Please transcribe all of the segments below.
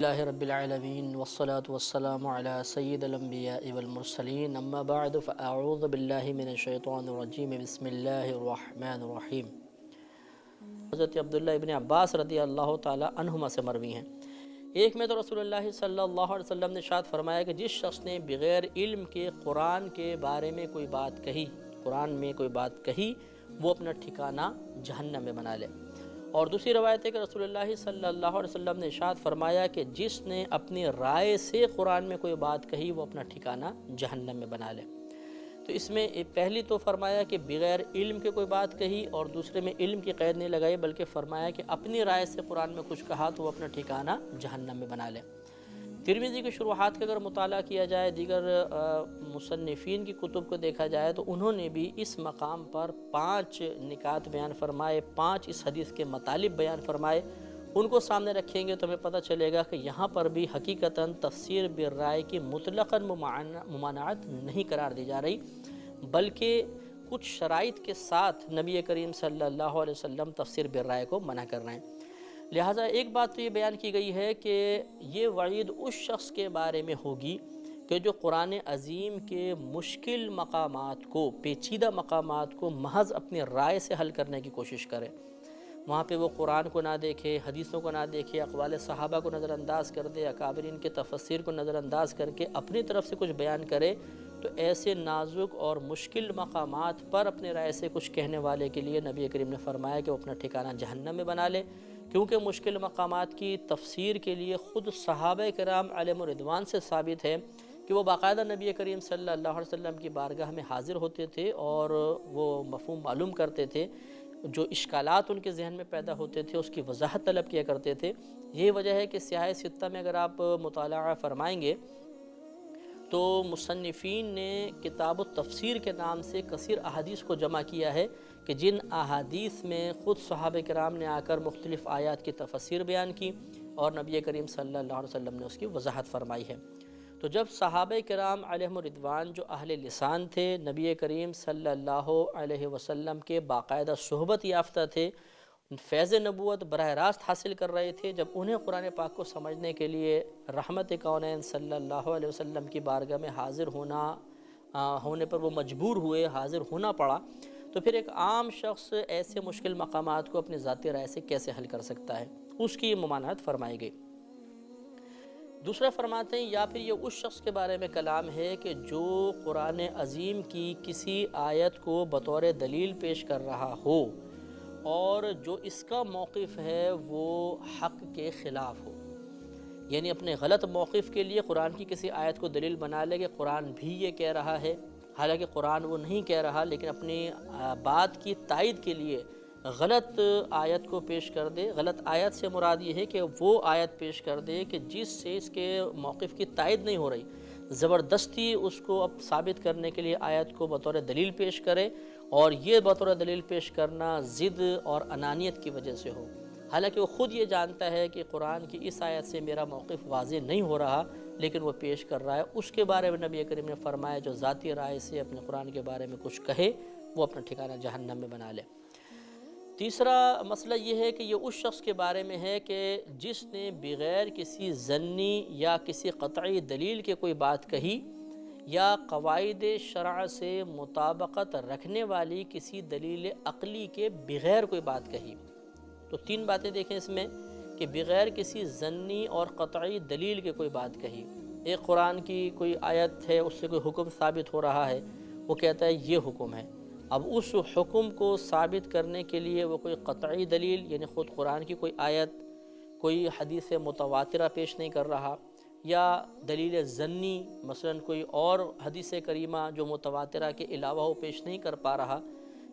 اللہ رب العالمین والصلاة والسلام علی سید الانبیاء والمرسلین اما بعد فاعوذ باللہ من الشیطان الرجیم بسم اللہ الرحمن الرحیم۔ حضرت عبداللہ ابن عباس رضی اللہ تعالی عنہما سے مروی ہیں، ایک میں تو رسول اللہ صلی اللہ علیہ وسلم نے ارشاد فرمایا کہ جس شخص نے بغیر علم کے قرآن کے بارے میں کوئی بات کہی، قرآن میں کوئی بات کہی، وہ اپنا ٹھکانہ جہنم میں بنا لے۔ اور دوسری روایت ہے کہ رسول اللہ صلی اللہ علیہ وسلم نے ارشاد فرمایا کہ جس نے اپنی رائے سے قرآن میں کوئی بات کہی وہ اپنا ٹھکانہ جہنم میں بنا لے۔ تو اس میں پہلی تو فرمایا کہ بغیر علم کے کوئی بات کہی، اور دوسرے میں علم کی قید نہیں لگائی بلکہ فرمایا کہ اپنی رائے سے قرآن میں کچھ کہا تو وہ اپنا ٹھکانہ جہنم میں بنا لے۔ ترمذی کی شروحات کا اگر مطالعہ کیا جائے، دیگر مصنفین کی کتب کو دیکھا جائے تو انہوں نے بھی اس مقام پر 5 نکات بیان فرمائے، 5 اس حدیث کے مطالب بیان فرمائے۔ ان کو سامنے رکھیں گے تو ہمیں پتہ چلے گا کہ یہاں پر بھی حقیقتاً تفسیر بالرائے کی مطلقاً ممانعت نہیں قرار دی جا رہی، بلکہ کچھ شرائط کے ساتھ نبی کریم صلی اللہ علیہ وسلم تفسیر بالرائے کو منع کر رہے ہیں۔ لہٰذا ایک بات تو یہ بیان کی گئی ہے کہ یہ وعید اس شخص کے بارے میں ہوگی کہ جو قرآن عظیم کے مشکل مقامات کو، پیچیدہ مقامات کو محض اپنی رائے سے حل کرنے کی کوشش کرے۔ وہاں پہ وہ قرآن کو نہ دیکھے، حدیثوں کو نہ دیکھے، اقوال صحابہ کو نظر انداز کر دے، اکابرین کے تفسیر کو نظر انداز کر کے اپنی طرف سے کچھ بیان کرے، تو ایسے نازک اور مشکل مقامات پر اپنے رائے سے کچھ کہنے والے کے لیے نبی کریم نے فرمایا کہ وہ اپنا ٹھکانہ جہنم میں بنا لے، کیونکہ مشکل مقامات کی تفسیر کے لیے خود صحابہ کرام علیہم رضوان سے ثابت ہے کہ وہ باقاعدہ نبی کریم صلی اللہ علیہ وسلم کی بارگاہ میں حاضر ہوتے تھے اور وہ مفہوم معلوم کرتے تھے، جو اشکالات ان کے ذہن میں پیدا ہوتے تھے اس کی وضاحت طلب کیا کرتے تھے۔ یہی وجہ ہے کہ سیاہ ستہ میں اگر آپ مطالعہ فرمائیں گے تو مصنفین نے کتاب التفسیر کے نام سے کثیر احادیث کو جمع کیا ہے کہ جن احادیث میں خود صحابہ کرام نے آ کر مختلف آیات کی تفسیر بیان کی اور نبی کریم صلی اللہ علیہ وسلم نے اس کی وضاحت فرمائی ہے۔ تو جب صحابہ کرام علیہم رضوان جو اہل لسان تھے، نبی کریم صلی اللہ علیہ وسلم کے باقاعدہ صحبت یافتہ تھے، فیض نبوت براہ راست حاصل کر رہے تھے، جب انہیں قرآن پاک کو سمجھنے کے لیے رحمت کونین صلی اللہ علیہ وسلم کی بارگاہ میں حاضر ہونے پر وہ مجبور ہوئے، حاضر ہونا پڑا، تو پھر ایک عام شخص ایسے مشکل مقامات کو اپنی ذاتی رائے سے کیسے حل کر سکتا ہے؟ اس کی ممانعت فرمائی گئی۔ دوسرا فرماتے ہیں یا پھر یہ اس شخص کے بارے میں کلام ہے کہ جو قرآن عظیم کی کسی آیت کو بطور دلیل پیش کر رہا ہو اور جو اس کا موقف ہے وہ حق کے خلاف ہو، یعنی اپنے غلط موقف کے لیے قرآن کی کسی آیت کو دلیل بنا لے کہ قرآن بھی یہ کہہ رہا ہے، حالانکہ قرآن وہ نہیں کہہ رہا، لیکن اپنی بات کی تائید کے لیے غلط آیت کو پیش کر دے۔ غلط آیت سے مراد یہ ہے کہ وہ آیت پیش کر دے کہ جس سے اس کے موقف کی تائید نہیں ہو رہی، زبردستی اس کو اب ثابت کرنے کے لیے آیت کو بطور دلیل پیش کرے، اور یہ بطور دلیل پیش کرنا ضد اور انانیت کی وجہ سے ہو، حالانکہ وہ خود یہ جانتا ہے کہ قرآن کی اس آیت سے میرا موقف واضح نہیں ہو رہا، لیکن وہ پیش کر رہا ہے۔ اس کے بارے میں نبی کریم نے فرمایا جو ذاتی رائے سے اپنے قرآن کے بارے میں کچھ کہے وہ اپنا ٹھکانہ جہنم میں بنا لے۔ تیسرا مسئلہ یہ ہے کہ یہ اس شخص کے بارے میں ہے کہ جس نے بغیر کسی ظنی یا کسی قطعی دلیل کے کوئی بات کہی یا قواعد شرع سے مطابقت رکھنے والی کسی دلیل عقلی کے بغیر کوئی بات کہی۔ تو 3 باتیں دیکھیں اس میں کہ بغیر کسی ظنی اور قطعی دلیل کے کوئی بات کہی۔ ایک قرآن کی کوئی آیت ہے، اس سے کوئی حکم ثابت ہو رہا ہے، وہ کہتا ہے یہ حکم ہے، اب اس حکم کو ثابت کرنے کے لیے وہ کوئی قطعی دلیل یعنی خود قرآن کی کوئی آیت، کوئی حدیث متواترہ پیش نہیں کر رہا، یا دلیل ظنی مثلا کوئی اور حدیث کریمہ جو متواترہ کے علاوہ وہ پیش نہیں کر پا رہا،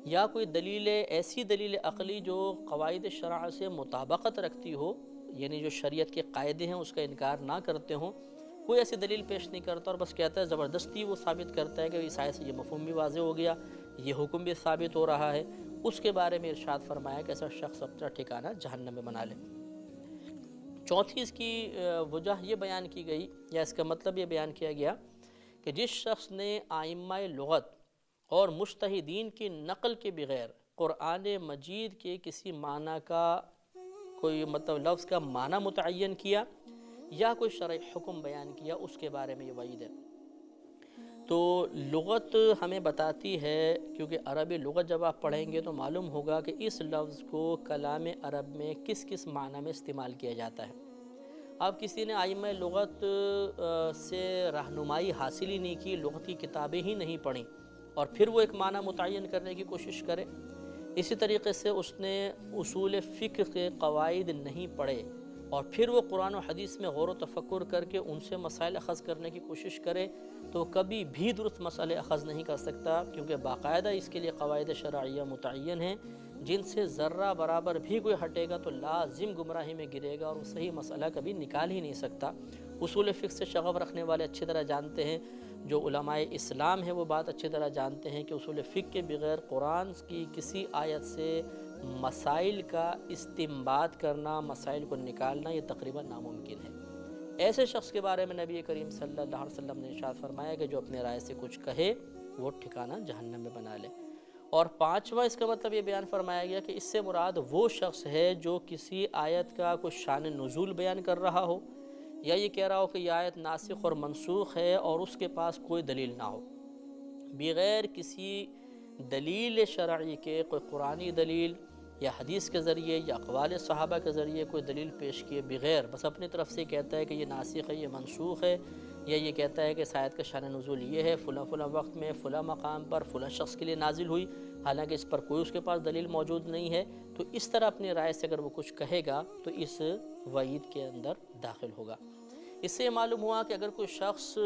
یا کوئی دلیل ایسی دلیل عقلی جو قواعد شرع سے مطابقت رکھتی ہو، یعنی جو شریعت کے قاعدے ہیں اس کا انکار نہ کرتے ہوں، کوئی ایسی دلیل پیش نہیں کرتا اور بس کہتا ہے زبردستی وہ ثابت کرتا ہے کہ اس آیت سے یہ مفہوم بھی واضح ہو گیا، یہ حکم بھی ثابت ہو رہا ہے، اس کے بارے میں ارشاد فرمایا کہ ایسا شخص اپنا ٹھکانہ جہنم میں بنا لے۔ چوتھی اس کی وجہ یہ بیان کی گئی یا اس کا مطلب یہ بیان کیا گیا کہ جس شخص نے ائمہ لغت اور مجتہدین کی نقل کے بغیر قرآن مجید کے کسی معنی کا کوئی لفظ کا معنی متعین کیا یا کوئی شرعی حکم بیان کیا اس کے بارے میں یہ وعید ہے۔ تو لغت ہمیں بتاتی ہے، کیونکہ عربی لغت جب آپ پڑھیں گے تو معلوم ہوگا کہ اس لفظ کو کلام عرب میں کس کس معنی میں استعمال کیا جاتا ہے۔ اب کسی نے ائمہ لغت سے رہنمائی حاصل ہی نہیں کی، لغتی کتابیں ہی نہیں پڑھیں، اور پھر وہ ایک معنی متعین کرنے کی کوشش کرے، اسی طریقے سے اس نے اصول فقہ کے قواعد نہیں پڑھے اور پھر وہ قرآن و حدیث میں غور و تفکر کر کے ان سے مسائل اخذ کرنے کی کوشش کرے، تو کبھی بھی درست مسئلے اخذ نہیں کر سکتا، کیونکہ باقاعدہ اس کے لیے قواعد شرعیہ متعین ہیں جن سے ذرہ برابر بھی کوئی ہٹے گا تو لازم گمراہی میں گرے گا اور وہ صحیح مسئلہ کبھی نکال ہی نہیں سکتا۔ اصول فقہ سے شغف رکھنے والے اچھی طرح جانتے ہیں، جو علماء اسلام ہیں وہ بات اچھی طرح جانتے ہیں کہ اصول فقہ کے بغیر قرآن کی کسی آیت سے مسائل کا استنباط کرنا، مسائل کو نکالنا، یہ تقریباً ناممکن ہے۔ ایسے شخص کے بارے میں نبی کریم صلی اللہ علیہ وسلم نے ارشاد فرمایا کہ جو اپنے رائے سے کچھ کہے وہ ٹھکانہ جہنم میں بنا لے۔ اور پانچواں اس کا مطلب یہ بیان فرمایا گیا کہ اس سے مراد وہ شخص ہے جو کسی آیت کا کوئی شان نزول بیان کر رہا ہو، یا یہ کہہ رہا ہو کہ یہ آیت ناسخ اور منسوخ ہے اور اس کے پاس کوئی دلیل نہ ہو، بغیر کسی دلیل شرعی کے، کوئی قرآنی دلیل یا حدیث کے ذریعے یا اقوال صحابہ کے ذریعے کوئی دلیل پیش کیے بغیر بس اپنی طرف سے کہتا ہے کہ یہ ناسخ ہے، یہ منسوخ ہے، یا یہ کہتا ہے کہ اس آیت کا شان نزول یہ ہے، فلاں فلاں وقت میں فلاں مقام پر فلاں شخص کے لیے نازل ہوئی، حالانکہ اس پر کوئی اس کے پاس دلیل موجود نہیں ہے، تو اس طرح اپنی رائے سے اگر وہ کچھ کہے گا تو اس وعید کے اندر داخل ہوگا۔ اس سے معلوم ہوا کہ اگر کوئی شخص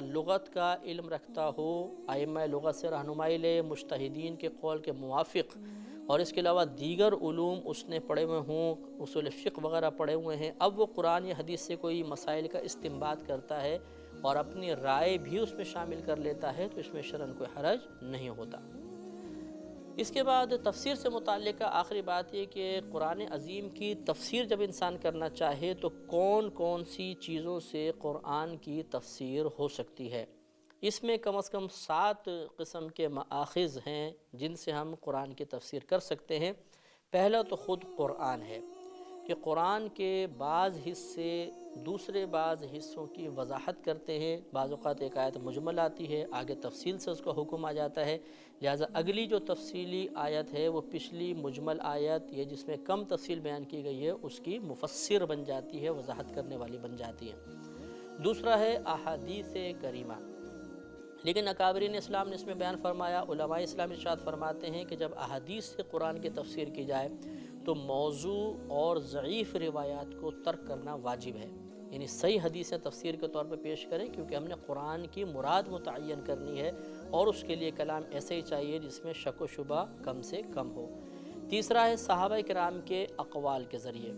لغت کا علم رکھتا ہو، ائمہ لغت سے رہنمائی لے، مجتہدین کے قول کے موافق، اور اس کے علاوہ دیگر علوم اس نے پڑھے ہوئے ہوں، اصول فقہ وغیرہ پڑھے ہوئے ہیں، اب وہ قرآن یا حدیث سے کوئی مسائل کا استنباط کرتا ہے اور اپنی رائے بھی اس میں شامل کر لیتا ہے، تو اس میں شرعاً کوئی حرج نہیں ہوتا۔ اس کے بعد تفسیر سے متعلقہ آخری بات یہ کہ قرآن عظیم کی تفسیر جب انسان کرنا چاہے تو کون کون سی چیزوں سے قرآن کی تفسیر ہو سکتی ہے۔ اس میں کم از کم 7 قسم کے مآخذ ہیں جن سے ہم قرآن کی تفسیر کر سکتے ہیں۔ پہلا تو خود قرآن ہے کہ قرآن کے بعض حصے دوسرے بعض حصوں کی وضاحت کرتے ہیں، بعض اوقات ایک آیت مجمل آتی ہے، آگے تفصیل سے اس کا حکم آ جاتا ہے، لہٰذا اگلی جو تفصیلی آیت ہے وہ پچھلی مجمل آیت یہ جس میں کم تفصیل بیان کی گئی ہے اس کی مفسر بن جاتی ہے، وضاحت کرنے والی بن جاتی ہے۔ دوسرا ہے احادیث کریمہ، لیکن اکابرین اسلام نے اس میں بیان فرمایا، علماء اسلام ارشاد فرماتے ہیں کہ جب احادیث سے قرآن کی تفسیر کی جائے تو موضوع اور ضعیف روایات کو ترک کرنا واجب ہے، یعنی صحیح حدیثیں تفسیر کے طور پہ پیش کریں، کیونکہ ہم نے قرآن کی مراد متعین کرنی ہے اور اس کے لیے کلام ایسے ہی چاہیے جس میں شک و شبہ کم سے کم ہو۔ تیسرا ہے صحابہ کرام کے اقوال کے ذریعے،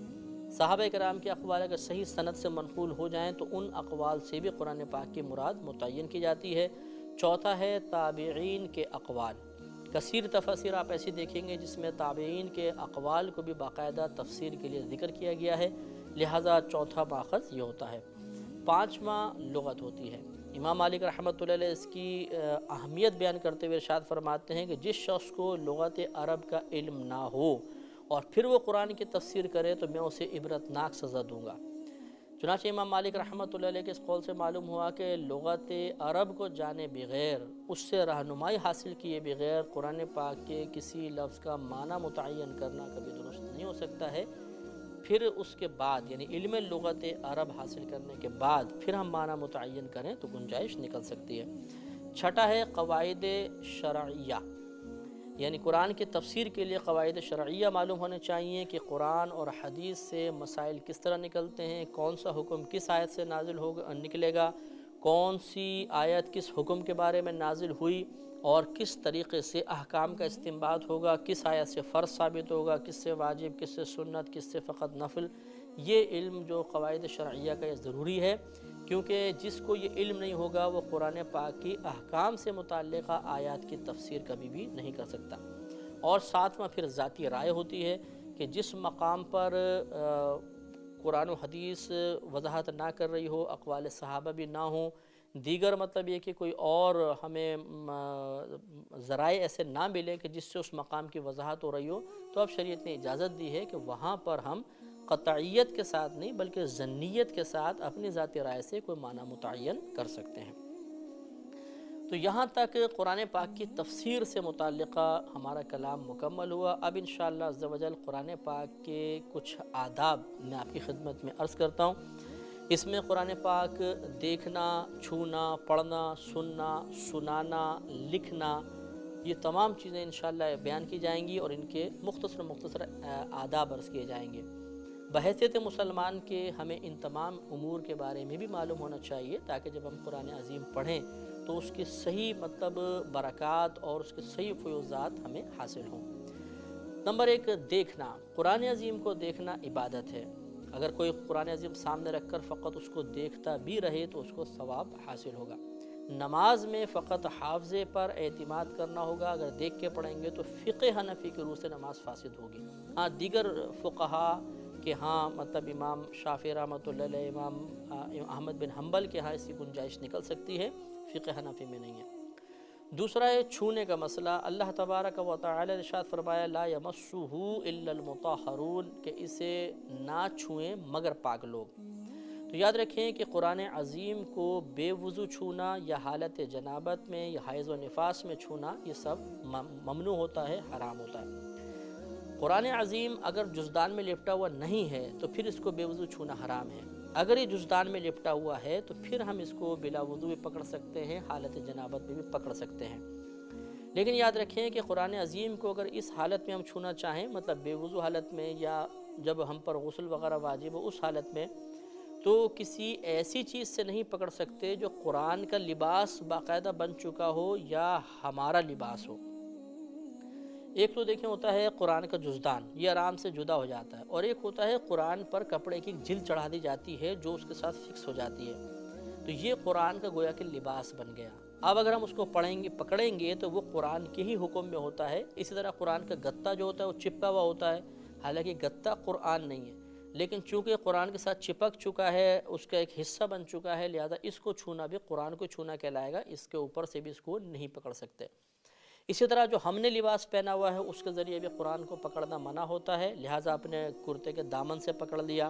صحابہ کرام کے اقوال اگر صحیح سند سے منقول ہو جائیں تو ان اقوال سے بھی قرآن پاک کی مراد متعین کی جاتی ہے۔ چوتھا ہے تابعین کے اقوال، کثیر تفاسیر آپ ایسی دیکھیں گے جس میں تابعین کے اقوال کو بھی باقاعدہ تفسیر کے لیے ذکر کیا گیا ہے، لہٰذا چوتھا ماخذ یہ ہوتا ہے۔ پانچواں لغت ہوتی ہے۔ امام مالک رحمۃ اللہ علیہ اس کی اہمیت بیان کرتے ہوئے ارشاد فرماتے ہیں کہ جس شخص کو لغت عرب کا علم نہ ہو اور پھر وہ قرآن کی تفسیر کرے تو میں اسے عبرتناک سزا دوں گا۔ چنانچہ امام مالک رحمۃ اللہ علیہ کے اس قول سے معلوم ہوا کہ لغت عرب کو جانے بغیر، اس سے رہنمائی حاصل کیے بغیر قرآن پاک کے کسی لفظ کا معنی متعین کرنا کبھی درست نہیں ہو سکتا ہے۔ پھر اس کے بعد یعنی علم لغت عرب حاصل کرنے کے بعد پھر ہم معنی متعین کریں تو گنجائش نکل سکتی ہے۔ چھٹا ہے قواعد شرعیہ، یعنی قرآن کی تفسیر کے لیے قواعد شرعیہ معلوم ہونے چاہیے کہ قرآن اور حدیث سے مسائل کس طرح نکلتے ہیں، کون سا حکم کس آیت سے نازل نکلے گا، کون سی آیت کس حکم کے بارے میں نازل ہوئی اور کس طریقے سے احکام کا استنباط ہوگا، کس آیت سے فرض ثابت ہوگا، کس سے واجب، کس سے سنت، کس سے فقط نفل۔ یہ علم جو قواعد شرعیہ کا یہ ضروری ہے، کیونکہ جس کو یہ علم نہیں ہوگا وہ قرآن پاک کی احکام سے متعلقہ آیات کی تفسیر کبھی بھی نہیں کر سکتا۔ اور ساتواں پھر ذاتی رائے ہوتی ہے کہ جس مقام پر قرآن و حدیث وضاحت نہ کر رہی ہو، اقوال صحابہ بھی نہ ہوں، دیگر مطلب یہ کہ کوئی اور ہمیں ذرائع ایسے نہ ملے کہ جس سے اس مقام کی وضاحت ہو رہی ہو، تو اب شریعت نے اجازت دی ہے کہ وہاں پر ہم قطعیت کے ساتھ نہیں بلکہ ظنیت کے ساتھ اپنی ذاتی رائے سے کوئی معنی متعین کر سکتے ہیں۔ تو یہاں تک قرآن پاک کی تفسیر سے متعلقہ ہمارا کلام مکمل ہوا۔ اب انشاءاللہ عز و جل قرآن پاک کے کچھ آداب میں آپ کی خدمت میں عرض کرتا ہوں۔ اس میں قرآن پاک دیکھنا، چھونا، پڑھنا، سننا، سنانا، لکھنا، یہ تمام چیزیں انشاءاللہ بیان کی جائیں گی اور ان کے مختصر آداب عرض کیے جائیں گے۔ بحیثیت مسلمان کے ہمیں ان تمام امور کے بارے میں بھی معلوم ہونا چاہیے تاکہ جب ہم قرآن عظیم پڑھیں تو اس کے صحیح برکات اور اس کے صحیح فیوزات ہمیں حاصل ہوں۔ نمبر 1، دیکھنا۔ قرآن عظیم کو دیکھنا عبادت ہے۔ اگر کوئی قرآن عظیم سامنے رکھ کر فقط اس کو دیکھتا بھی رہے تو اس کو ثواب حاصل ہوگا۔ نماز میں فقط حافظے پر اعتماد کرنا ہوگا۔ اگر دیکھ کے پڑھیں گے تو فقہ حنفی کی روح سے نماز فاسد ہوگی۔ ہاں دیگر فقہا کہ امام شافعی رحمۃ اللہ علیہ، امام احمد بن حنبل کے ہاں اس کی گنجائش نکل سکتی ہے، فقہ حنفی میں نہیں ہے۔ دوسرا ہے چھونے کا مسئلہ۔ اللہ تبارک و تعالی نے ارشاد فرمایا لا یمسہ الا المطہرون، کہ اسے نہ چھوئیں مگر پاک لوگ۔ تو یاد رکھیں کہ قرآن عظیم کو بے وضو چھونا یا حالت جنابت میں یا حیض و نفاس میں چھونا یہ سب ممنوع ہوتا ہے، حرام ہوتا ہے۔ قرآن عظیم اگر جزدان میں لپٹا ہوا نہیں ہے تو پھر اس کو بے وضو چھونا حرام ہے۔ اگر یہ جزدان میں لپٹا ہوا ہے تو پھر ہم اس کو بلا وضو بھی پکڑ سکتے ہیں، حالت جنابت میں بھی پکڑ سکتے ہیں۔ لیکن یاد رکھیں کہ قرآن عظیم کو اگر اس حالت میں ہم چھونا چاہیں، مطلب بے وضو حالت میں یا جب ہم پر غسل وغیرہ واجب ہو اس حالت میں، تو کسی ایسی چیز سے نہیں پکڑ سکتے جو قرآن کا لباس باقاعدہ بن چکا ہو یا ہمارا لباس ہو۔ ایک تو دیکھیں ہوتا ہے قرآن کا جزدان، یہ آرام سے جدا ہو جاتا ہے، اور ایک ہوتا ہے قرآن پر کپڑے کی جلد چڑھا دی جاتی ہے جو اس کے ساتھ فکس ہو جاتی ہے، تو یہ قرآن کا گویا کہ لباس بن گیا۔ اب اگر ہم اس کو پکڑیں گے تو وہ قرآن کے ہی حکم میں ہوتا ہے۔ اسی طرح قرآن کا گتا جو ہوتا ہے وہ چپکا ہوا ہوتا ہے، حالانکہ گتا قرآن نہیں ہے، لیکن چونکہ قرآن کے ساتھ چپک چکا ہے، اس کا ایک حصہ بن چکا ہے، لہذا اس کو چھونا بھی قرآن کو چھونا کہلائے گا، اس کے اوپر سے بھی اس کو نہیں پکڑ سکتے۔ اسی طرح جو ہم نے لباس پہنا ہوا ہے اس کے ذریعے بھی قرآن کو پکڑنا منع ہوتا ہے، لہٰذا اپنے کرتے کے دامن سے پکڑ لیا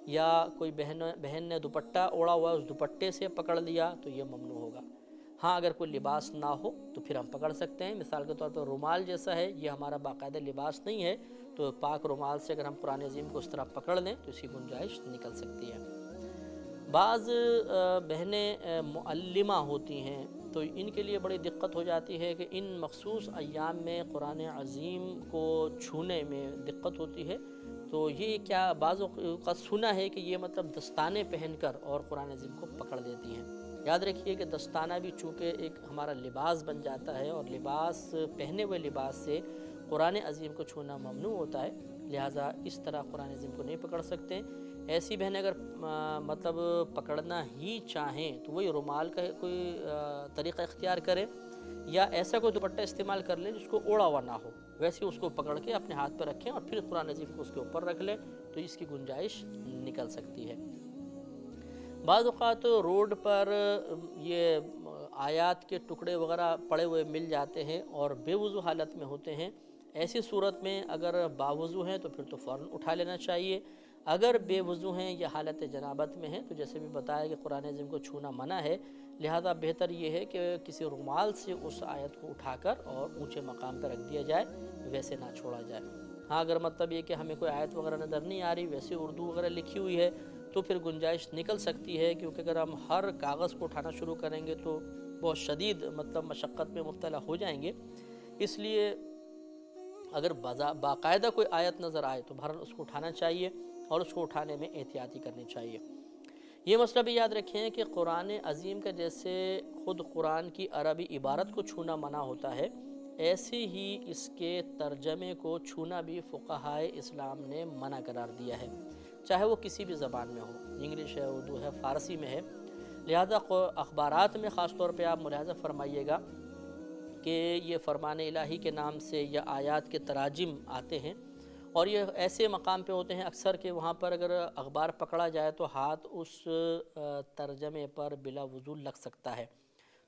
یا کوئی بہن نے دوپٹہ اوڑا ہوا اس دوپٹے سے پکڑ لیا تو یہ ممنوع ہوگا۔ ہاں اگر کوئی لباس نہ ہو تو پھر ہم پکڑ سکتے ہیں، مثال کے طور پر رومال جیسا ہے، یہ ہمارا باقاعدہ لباس نہیں ہے، تو پاک رومال سے اگر ہم قرآن عظیم کو اس طرح پکڑ لیں تو اس کی گنجائش نکل سکتی ہے۔ بعض بہنیں معلمہ ہوتی ہیں تو ان کے لیے بڑی دقت ہو جاتی ہے کہ ان مخصوص ایام میں قرآن عظیم کو چھونے میں دقت ہوتی ہے، تو یہ کیا بعض اوقات سنا ہے کہ یہ مطلب دستانے پہن کر اور قرآن عظیم کو پکڑ دیتی ہیں۔ یاد رکھیے کہ دستانہ بھی چونکہ ایک ہمارا لباس بن جاتا ہے اور لباس پہنے ہوئے لباس سے قرآن عظیم کو چھونا ممنوع ہوتا ہے، لہٰذا اس طرح قرآن عظیم کو نہیں پکڑ سکتے۔ ایسی بہنیں اگر مطلب پکڑنا ہی چاہیں تو وہی رومال کا کوئی طریقہ اختیار کرے یا ایسا کوئی دوپٹہ استعمال کر لیں جس کو اوڑا ہوا نہ ہو، ویسے اس کو پکڑ کے اپنے ہاتھ پہ رکھیں اور پھر قرآن عظیم کو اس کے اوپر رکھ لیں تو اس کی گنجائش نکل سکتی ہے۔ بعض اوقات روڈ پر یہ آیات کے ٹکڑے وغیرہ پڑے ہوئے مل جاتے ہیں اور بے وضو حالت میں ہوتے ہیں، ایسی صورت میں اگر باوضو ہیں تو پھر تو فوراً اٹھا لینا چاہیے۔ اگر بے وضو ہیں یا حالت جنابت میں ہیں تو جیسے بھی بتایا کہ قرآن عظیم کو چھونا منع ہے، لہذا بہتر یہ ہے کہ کسی رومال سے اس آیت کو اٹھا کر اور اونچے مقام پہ رکھ دیا جائے، ویسے نہ چھوڑا جائے۔ ہاں اگر مطلب یہ کہ ہمیں کوئی آیت وغیرہ نظر نہیں آ رہی، ویسے اردو وغیرہ لکھی ہوئی ہے تو پھر گنجائش نکل سکتی ہے، کیونکہ اگر ہم ہر کاغذ کو اٹھانا شروع کریں گے تو بہت شدید مطلب مشقت میں مبتلا ہو جائیں گے۔ اس لیے اگر باقاعدہ کوئی آیت نظر آئے تو بہرحال اس کو اٹھانا چاہیے اور اس کو اٹھانے میں احتیاطی کرنی چاہیے۔ یہ مسئلہ بھی یاد رکھیں کہ قرآن عظیم کا جیسے خود قرآن کی عربی عبارت کو چھونا منع ہوتا ہے، ایسے ہی اس کے ترجمے کو چھونا بھی فقہائے اسلام نے منع قرار دیا ہے، چاہے وہ کسی بھی زبان میں ہو، انگلش ہے، اردو ہے، فارسی میں ہے۔ لہذا اخبارات میں خاص طور پہ آپ ملاحظہ فرمائیے گا کہ یہ فرمان الہی کے نام سے یا آیات کے تراجم آتے ہیں اور یہ ایسے مقام پہ ہوتے ہیں اکثر کہ وہاں پر اگر اخبار پکڑا جائے تو ہاتھ اس ترجمے پر بلا وضو لگ سکتا ہے،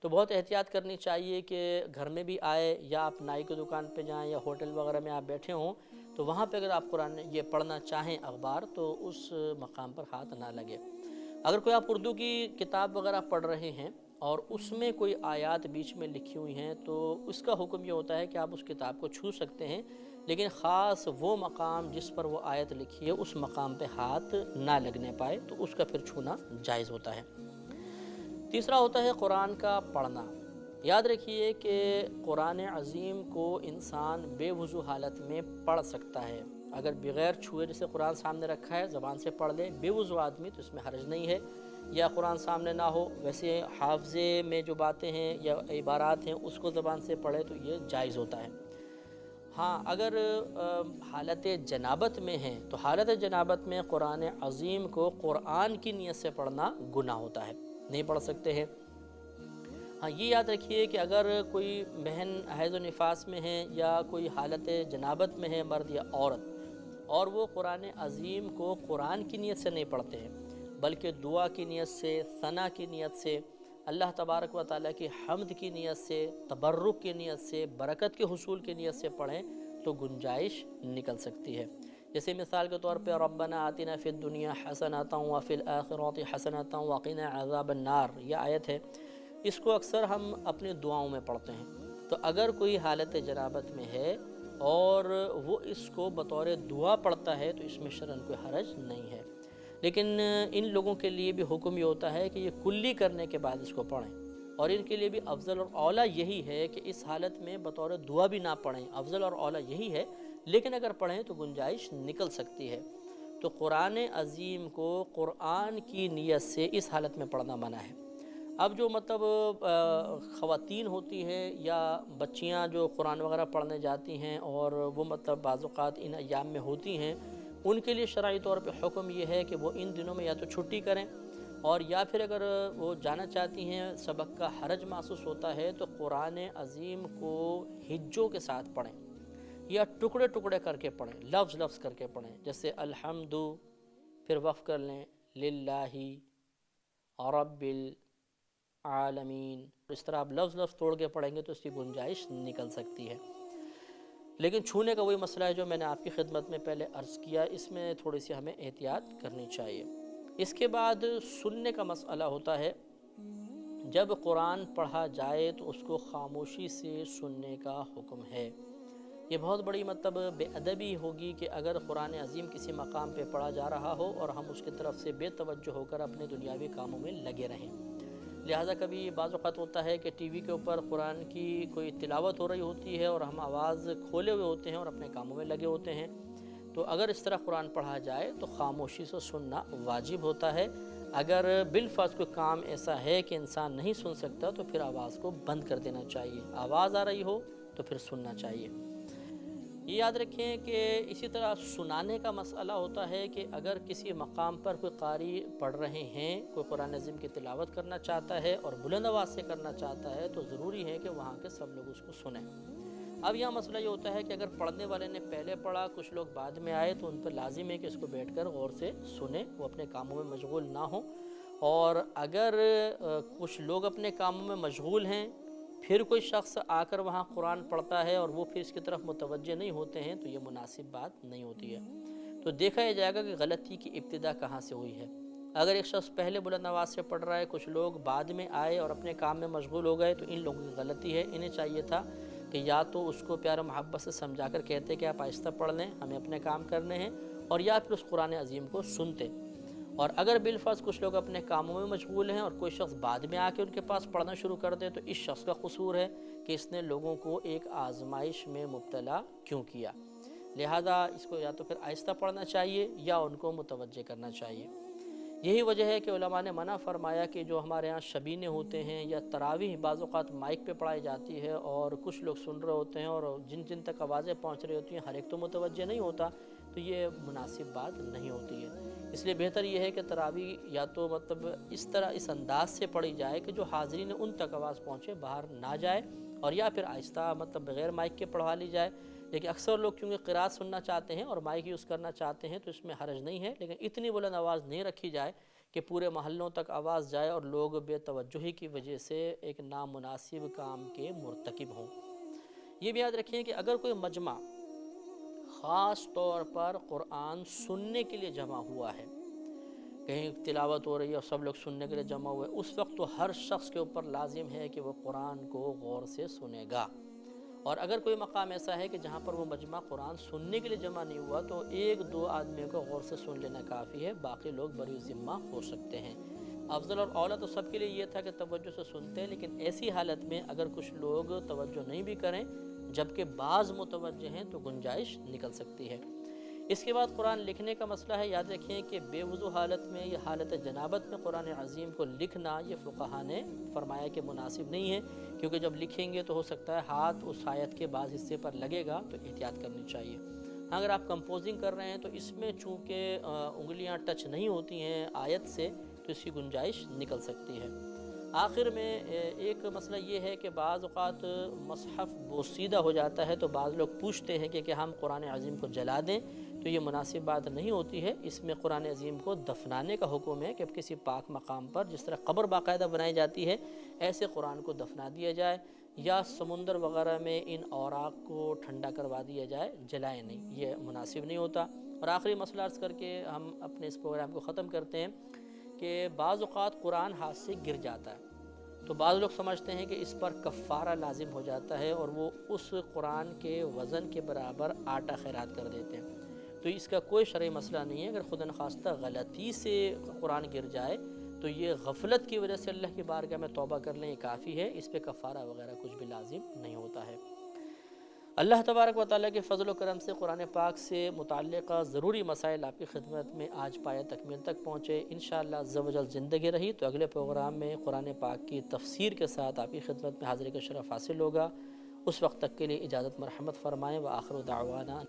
تو بہت احتیاط کرنی چاہیے کہ گھر میں بھی آئے یا آپ نائی کی دکان پہ جائیں یا ہوٹل وغیرہ میں آپ بیٹھے ہوں تو وہاں پہ اگر آپ قرآن یہ پڑھنا چاہیں اخبار تو اس مقام پر ہاتھ نہ لگے۔ اگر کوئی آپ اردو کی کتاب وغیرہ پڑھ رہے ہیں اور اس میں کوئی آیات بیچ میں لکھی ہوئی ہیں تو اس کا حکم یہ ہوتا ہے کہ آپ اس کتاب کو چھو سکتے ہیں، لیکن خاص وہ مقام جس پر وہ آیت لکھی ہے اس مقام پہ ہاتھ نہ لگنے پائے، تو اس کا پھر چھونا جائز ہوتا ہے۔ تیسرا ہوتا ہے قرآن کا پڑھنا۔ یاد رکھیے کہ قرآن عظیم کو انسان بے وضو حالت میں پڑھ سکتا ہے، اگر بغیر چھوئے جیسے قرآن سامنے رکھا ہے زبان سے پڑھ لے بے وضو آدمی تو اس میں حرج نہیں ہے، یا قرآن سامنے نہ ہو ویسے حافظے میں جو باتیں ہیں یا عبارات ہیں اس کو زبان سے پڑھے تو یہ جائز ہوتا ہے۔ ہاں اگر حالت جنابت میں ہیں تو حالت جنابت میں قرآن عظیم کو قرآن کی نیت سے پڑھنا گناہ ہوتا ہے، نہیں پڑھ سکتے ہیں۔ ہاں یہ یاد رکھیے کہ اگر کوئی بہن حیض و نفاس میں ہے یا کوئی حالت جنابت میں ہے مرد یا عورت، اور وہ قرآن عظیم کو قرآن کی نیت سے نہیں پڑھتے ہیں بلکہ دعا کی نیت سے، ثنا کی نیت سے، اللہ تبارک و تعالیٰ کی حمد کی نیت سے، تبرک کی نیت سے، برکت کے حصول کی نیت سے پڑھیں تو گنجائش نکل سکتی ہے۔ جیسے مثال کے طور پہ ربنا آتنا فی الدنیا حسنۃ وفی الآخرۃ حسنۃ وقنا عذاب النار یہ آیت ہے، اس کو اکثر ہم اپنی دعاؤں میں پڑھتے ہیں۔ تو اگر کوئی حالت جنابت میں ہے اور وہ اس کو بطور دعا پڑھتا ہے تو اس میں شرعاً کوئی حرج نہیں ہے، لیکن ان لوگوں کے لیے بھی حکم یہ ہوتا ہے کہ یہ کلی کرنے کے بعد اس کو پڑھیں، اور ان کے لیے بھی افضل اور اولیٰ یہی ہے کہ اس حالت میں بطور دعا بھی نہ پڑھیں، افضل اور اولیٰ یہی ہے، لیکن اگر پڑھیں تو گنجائش نکل سکتی ہے۔ تو قرآن عظیم کو قرآن کی نیت سے اس حالت میں پڑھنا منع ہے۔ اب جو خواتین ہوتی ہیں یا بچیاں جو قرآن وغیرہ پڑھنے جاتی ہیں اور وہ بعض اوقات ان ایام میں ہوتی ہیں، ان کے لیے شرعی طور پہ حکم یہ ہے کہ وہ ان دنوں میں یا تو چھٹی کریں، اور یا پھر اگر وہ جانا چاہتی ہیں سبق کا حرج محسوس ہوتا ہے تو قرآن عظیم کو ہجوں کے ساتھ پڑھیں یا ٹکڑے ٹکڑے کر کے پڑھیں، لفظ لفظ کر کے پڑھیں، جیسے الحمد پھر وقف کر لیں للہ رب العالمین، اس طرح آپ لفظ لفظ توڑ کے پڑھیں گے تو اس کی گنجائش نکل سکتی ہے۔ لیکن چھونے کا وہی مسئلہ ہے جو میں نے آپ کی خدمت میں پہلے عرض کیا، اس میں تھوڑی سی ہمیں احتیاط کرنی چاہیے۔ اس کے بعد سننے کا مسئلہ ہوتا ہے، جب قرآن پڑھا جائے تو اس کو خاموشی سے سننے کا حکم ہے۔ یہ بہت بڑی بے ادبی ہوگی کہ اگر قرآن عظیم کسی مقام پہ پڑھا جا رہا ہو اور ہم اس کی طرف سے بے توجہ ہو کر اپنے دنیاوی کاموں میں لگے رہیں۔ لہٰذا کبھی بعض اوقات ہوتا ہے کہ ٹی وی کے اوپر قرآن کی کوئی تلاوت ہو رہی ہوتی ہے اور ہم آواز کھولے ہوئے ہوتے ہیں اور اپنے کاموں میں لگے ہوتے ہیں، تو اگر اس طرح قرآن پڑھا جائے تو خاموشی سے سننا واجب ہوتا ہے۔ اگر بالفرض کوئی کام ایسا ہے کہ انسان نہیں سن سکتا تو پھر آواز کو بند کر دینا چاہیے، آواز آ رہی ہو تو پھر سننا چاہیے۔ یہ یاد رکھیں کہ اسی طرح سنانے کا مسئلہ ہوتا ہے کہ اگر کسی مقام پر کوئی قاری پڑھ رہے ہیں، کوئی قرآن عظیم کی تلاوت کرنا چاہتا ہے اور بلند آواز سے کرنا چاہتا ہے تو ضروری ہے کہ وہاں کے سب لوگ اس کو سنیں۔ اب یہاں مسئلہ یہ ہوتا ہے کہ اگر پڑھنے والے نے پہلے پڑھا، کچھ لوگ بعد میں آئے، تو ان پر لازم ہے کہ اس کو بیٹھ کر غور سے سنیں، وہ اپنے کاموں میں مشغول نہ ہوں۔ اور اگر کچھ لوگ اپنے کاموں میں مشغول ہیں، پھر کوئی شخص آ کر وہاں قرآن پڑھتا ہے اور وہ پھر اس کی طرف متوجہ نہیں ہوتے ہیں تو یہ مناسب بات نہیں ہوتی ہے۔ تو دیکھا یہ جائے گا کہ غلطی کی ابتدا کہاں سے ہوئی ہے۔ اگر ایک شخص پہلے بلند آواز سے پڑھ رہا ہے، کچھ لوگ بعد میں آئے اور اپنے کام میں مشغول ہو گئے، تو ان لوگوں کی غلطی ہے۔ انہیں چاہیے تھا کہ یا تو اس کو پیار و محبت سے سمجھا کر کہتے کہ آپ آہستہ پڑھ لیں، ہمیں اپنے کام کرنے ہیں، اور یا پھر اس قرآن عظیم کو سنتے۔ اور اگر بالفرض کچھ لوگ اپنے کاموں میں مشغول ہیں اور کوئی شخص بعد میں آ کے ان کے پاس پڑھنا شروع کر دے تو اس شخص کا قصور ہے کہ اس نے لوگوں کو ایک آزمائش میں مبتلا کیوں کیا۔ لہذا اس کو یا تو پھر آہستہ پڑھنا چاہیے یا ان کو متوجہ کرنا چاہیے۔ یہی وجہ ہے کہ علماء نے منع فرمایا کہ جو ہمارے ہاں شبینے ہوتے ہیں یا تراویح بعض اوقات مائک پہ پڑھائی جاتی ہے اور کچھ لوگ سن رہے ہوتے ہیں اور جن جن تک آوازیں پہنچ رہی ہوتی ہیں ہر ایک تو متوجہ نہیں ہوتا، تو یہ مناسب بات نہیں ہوتی ہے۔ اس لیے بہتر یہ ہے کہ تراویح یا تو اس طرح اس انداز سے پڑھی جائے کہ جو حاضرین ان تک آواز پہنچے، باہر نہ جائے، اور یا پھر آہستہ بغیر مائک کے پڑھوا لی جائے۔ لیکن اکثر لوگ کیونکہ قرات سننا چاہتے ہیں اور مائک یوز کرنا چاہتے ہیں تو اس میں حرج نہیں ہے، لیکن اتنی بلند آواز نہیں رکھی جائے کہ پورے محلوں تک آواز جائے اور لوگ بے توجہی کی وجہ سے ایک نامناسب کام کے مرتکب ہوں۔ یہ بھی یاد رکھیں کہ اگر کوئی مجمع خاص طور پر قرآن سننے کے لیے جمع ہوا ہے، کہیں تلاوت ہو رہی ہے اور سب لوگ سننے کے لیے جمع ہوئے، اس وقت تو ہر شخص کے اوپر لازم ہے کہ وہ قرآن کو غور سے سنے گا۔ اور اگر کوئی مقام ایسا ہے کہ جہاں پر وہ مجمع قرآن سننے کے لیے جمع نہیں ہوا تو ایک دو آدمیوں کو غور سے سن لینا کافی ہے، باقی لوگ بری ذمہ ہو سکتے ہیں۔ افضل اور اولا تو سب کے لیے یہ تھا کہ توجہ سے سنتے ہیں، لیکن ایسی حالت میں اگر کچھ لوگ توجہ نہیں بھی کریں جبکہ بعض متوجہ ہیں تو گنجائش نکل سکتی ہے۔ اس کے بعد قرآن لکھنے کا مسئلہ ہے۔ یاد رکھیں کہ بے وضو حالت میں یا حالت جنابت میں قرآن عظیم کو لکھنا یہ فقہا نے فرمایا کہ مناسب نہیں ہے، کیونکہ جب لکھیں گے تو ہو سکتا ہے ہاتھ اس آیت کے بعض حصے پر لگے گا، تو احتیاط کرنی چاہیے۔ اگر آپ کمپوزنگ کر رہے ہیں تو اس میں چونکہ انگلیاں ٹچ نہیں ہوتی ہیں آیت سے تو اس کی گنجائش نکل سکتی ہے۔ آخر میں ایک مسئلہ یہ ہے کہ بعض اوقات مصحف بوسیدہ ہو جاتا ہے تو بعض لوگ پوچھتے ہیں کہ ہم قرآن عظیم کو جلا دیں، تو یہ مناسب بات نہیں ہوتی ہے۔ اس میں قرآن عظیم کو دفنانے کا حکم ہے کہ اب کسی پاک مقام پر جس طرح قبر باقاعدہ بنائی جاتی ہے ایسے قرآن کو دفنا دیا جائے، یا سمندر وغیرہ میں ان اوراق کو ٹھنڈا کروا دیا جائے، جلائیں نہیں، یہ مناسب نہیں ہوتا۔ اور آخری مسئلہ عرض کر کے ہم اپنے اس پروگرام کو ختم کرتے ہیں کہ بعض اوقات قرآن ہاتھ سے گر جاتا ہے تو بعض لوگ سمجھتے ہیں کہ اس پر کفارہ لازم ہو جاتا ہے اور وہ اس قرآن کے وزن کے برابر آٹا خیرات کر دیتے ہیں، تو اس کا کوئی شرعی مسئلہ نہیں ہے۔ اگر خدا نخواستہ غلطی سے قرآن گر جائے تو یہ غفلت کی وجہ سے اللہ کی بارگاہ میں توبہ کر لیں، یہ کافی ہے، اس پہ کفارہ وغیرہ کچھ بھی لازم نہیں ہوتا ہے۔ اللہ تبارک و تعالیٰ کے فضل و کرم سے قرآن پاک سے متعلقہ ضروری مسائل آپ کی خدمت میں آج پایہ تکمیل تک پہنچے۔ انشاءاللہ عز و جل زندگی رہی تو اگلے پروگرام میں قرآن پاک کی تفسیر کے ساتھ آپ کی خدمت میں حاضری کا شرف حاصل ہوگا۔ اس وقت تک کے لیے اجازت مرحمت فرمائیں۔ وآخر دعوانا